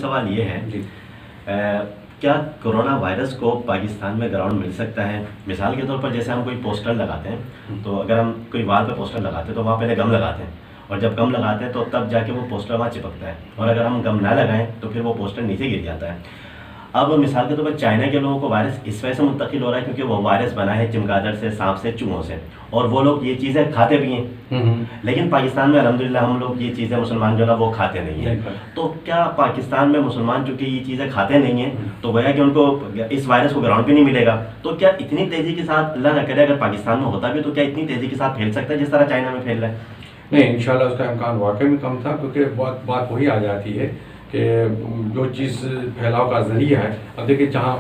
سوال یہ ہے کیا کرونا وائرس کو پاکستان میں گراؤنڈ مل سکتا ہے؟ مثال کے طور پر جیسے ہم کوئی پوسٹر لگاتے ہیں تو اگر ہم کوئی وال پہ پوسٹر لگاتے ہیں تو وہاں پہلے گم لگاتے ہیں، اور جب گم لگاتے ہیں تو تب جا کے وہ پوسٹر وہاں چپکتا ہے، اور اگر ہم گم نہ لگائیں تو پھر وہ پوسٹر نیچے گر جاتا ہے۔ اب مثال کے طور پر چائنا کے لوگوں کو وائرس اس وجہ سے منتقل ہو رہا ہے کیونکہ وہ وائرس بنا ہے چمگادڑ سے، سانپ سے، چوہوں سے، اور وہ لوگ یہ چیزیں کھاتے بھی ہیں، لیکن پاکستان میں الحمدللہ ہم لوگ یہ چیزیں مسلمان جو ہے وہ کھاتے نہیں ہیں۔ تو کیا پاکستان میں مسلمان چونکہ یہ چیزیں کھاتے نہیں ہیں تو گویا کہ ان کو اس وائرس کو گراؤنڈ پہ نہیں ملے گا، تو کیا اتنی تیزی کے ساتھ، اللہ نہ کرے اگر پاکستان میں ہوتا بھی تو کیا اتنی تیزی کے ساتھ پھیل سکتا ہے جس طرح چائنا میں پھیل رہا ہے؟ نہیں، انشاءاللہ اس کا امکان واقعی میں کم تھا، کیونکہ بات وہی آ جاتی ہے کہ جو چیز پھیلاؤ کا ذریعہ ہے، اب دیکھیں جہاں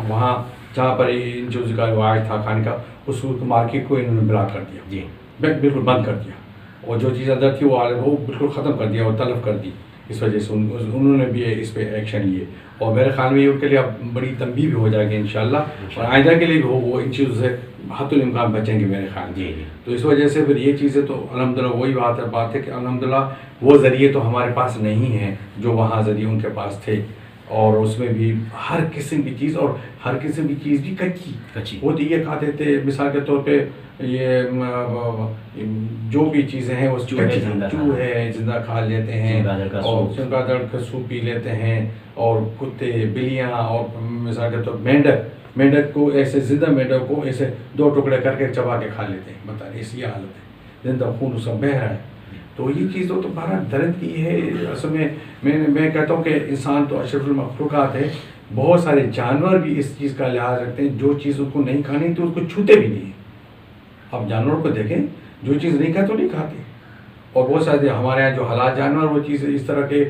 پر ان چیزوں کا رواج تھا کھانے کا، اس مارکیٹ کو انہوں نے بلاک کر دیا، جی بالکل بند کر دیا، اور جو چیز اندر تھی وہ بالکل ختم کر دیا اور تلف کر دی۔ اس وجہ سے انہوں نے بھی اس پہ ایکشن لیے، اور میرے خیال میں ان کے لیے اب بڑی تنبیہ بھی ہو جائے گی انشاءاللہ، اور آئندہ کے لیے بھی وہ ان چیزوں سے حت الامکان بچیں گے میرے خیال میں۔ تو اس وجہ سے پھر یہ چیزیں تو الحمدللہ وہی بات ہے کہ الحمدللہ وہ ذریعے تو ہمارے پاس نہیں ہیں جو وہاں ذریعے ان کے پاس تھے، اور اس میں بھی ہر قسم کی چیز، اور ہر قسم کی چیز بھی کچی وہ تو یہ کھاتے تھے۔ مثال کے طور پہ یہ جو بھی چیزیں ہیں وہ چوہے زندہ کھا لیتے ہیں، اور چمگادڑ کا سوپ پی لیتے ہیں، اور کتے، بلیاں، اور مثال کے طور مینڈک کو ایسے زندہ مینڈک کو ایسے 2 ٹکڑے کر کے چبا کے کھا لیتے ہیں۔ بتا ایسی حالت ہے، زندہ خون اس کا بہہ رہا ہے۔ تو یہ چیز تو بڑا درد کی ہے اصل میں۔ میں کہتا ہوں کہ انسان تو اشرف المخلوقات ہے، بہت سارے جانور بھی اس چیز کا لحاظ رکھتے ہیں، جو چیز ان کو نہیں کھانی تو اس کو چھوتے بھی نہیں ہیں۔ آپ جانوروں کو دیکھیں، جو چیز نہیں کھاتے تو نہیں کھاتے، اور بہت سارے ہمارے یہاں جو حالات جانور وہ چیز اس طرح کے،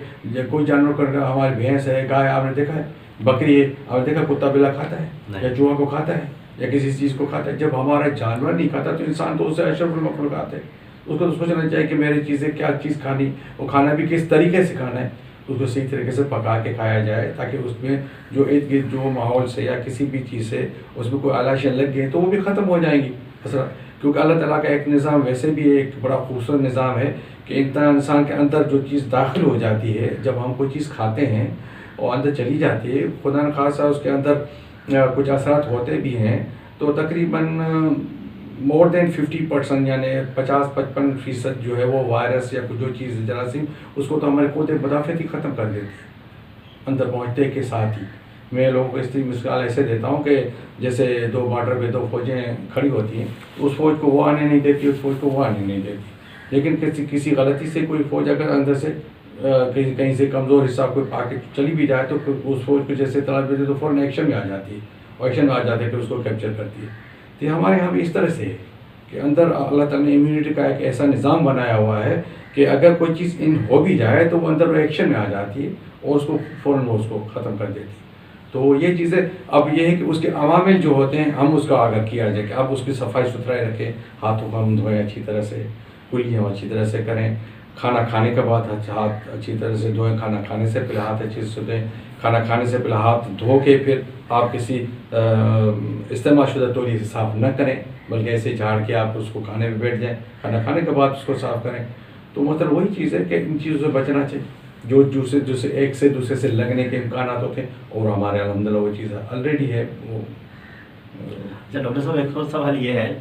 کوئی جانور کر ہماری بھینس ہے، گائے آپ نے دیکھا ہے، بکری ہے آپ نے دیکھا، کتا بلا کھاتا ہے یا چوہا کو کھاتا ہے یا کسی چیز کو کھاتا ہے۔ جب ہمارا جانور نہیں کھاتا تو انسان تو اس سے اشرف المخلوقات ہے، اس کو تو سوچنا چاہیے کہ میری چیزیں کیا چیز کھانی، وہ کھانا بھی کس طریقے سے کھانا ہے، اس کو صحیح طریقے سے پکا کے کھایا جائے، تاکہ اس میں جو ارد گرد جو ماحول سے یا کسی بھی چیز سے اس میں کوئی علاشیں لگ گئی تو وہ بھی ختم ہو جائیں گی اصلا۔ کیونکہ اللہ تعالیٰ کا ایک نظام ویسے بھی ایک بڑا خوبصورت نظام ہے کہ انسان کے اندر جو چیز داخل ہو جاتی ہے، جب ہم کوئی چیز کھاتے ہیں اور اندر چلی جاتی ہے، خدا نخواستہ اس کے اندر کچھ اثرات ہوتے بھی ہیں، تو تقریباً مور دین 50% یعنی 50-55% جو ہے وہ وائرس یا جو چیز جراثیم، اس کو تو ہمارے قوت مدافعت ہی ختم کر دیتی ہے اندر پہنچنے کے ساتھ ہی۔ میں لوگوں کو اس مثال ایسے دیتا ہوں کہ جیسے 2 بارڈر پہ 2 فوجیں کھڑی ہوتی ہیں، اس فوج کو وہ آنے نہیں دیتی، اس فوج کو وہ آنے نہیں دیتی، لیکن کسی غلطی سے کوئی فوج اگر اندر سے کہیں سے کمزور حصہ کوئی پا کے چلی بھی جائے تو اس فوج کو جیسے اطلاع دیتے تو فوراً ایکشن میں آ جاتی ہے، اور ایکشن میں آ جاتے ہیں کہ اس کو کیپچر کرتی ہے۔ تو ہمارے یہاں بھی اس طرح سے ہے کہ اندر اللہ تعالیٰ نے امیونٹی کا ایک ایسا نظام بنایا ہوا ہے کہ اگر کوئی چیز ہو بھی جائے تو وہ اندر ایکشن میں آ جاتی ہے اور اس کو فوراً وہ اس کو ختم کر دیتی ہے۔ تو یہ چیزیں اب یہ ہے کہ اس کے عوامل جو ہوتے ہیں ہم اس کا آگاہ کیا جائے کہ اب اس کی صفائی ستھرائی رکھیں، ہاتھوں کو ہم دھوئیں اچھی طرح سے، کلی ہم اچھی طرح سے کریں، کھانا کھانے کے بعد ہاتھ اچھی طرح سے دھوئیں، کھانا کھانے سے پہلے ہاتھ اچھی سے دھوئیں، کھانا کھانے سے پہلے ہاتھ دھو کے پھر آپ کسی استعمال شدہ تولی سے صاف نہ کریں، بلکہ ایسے جھاڑ کے آپ اس کو کھانے میں بیٹھ جائیں، کھانا کھانے کے بعد اس کو صاف کریں۔ تو مطلب وہی چیز ہے کہ ان چیزوں سے بچنا چاہیے جو دوسرے ایک سے دوسرے سے لگنے کے امکانات ہوتے ہیں، اور ہمارے الحمدللہ وہ چیز آلریڈی ہے وہ۔ اچھا ڈاکٹر صاحب، ایک اور سوال یہ ہے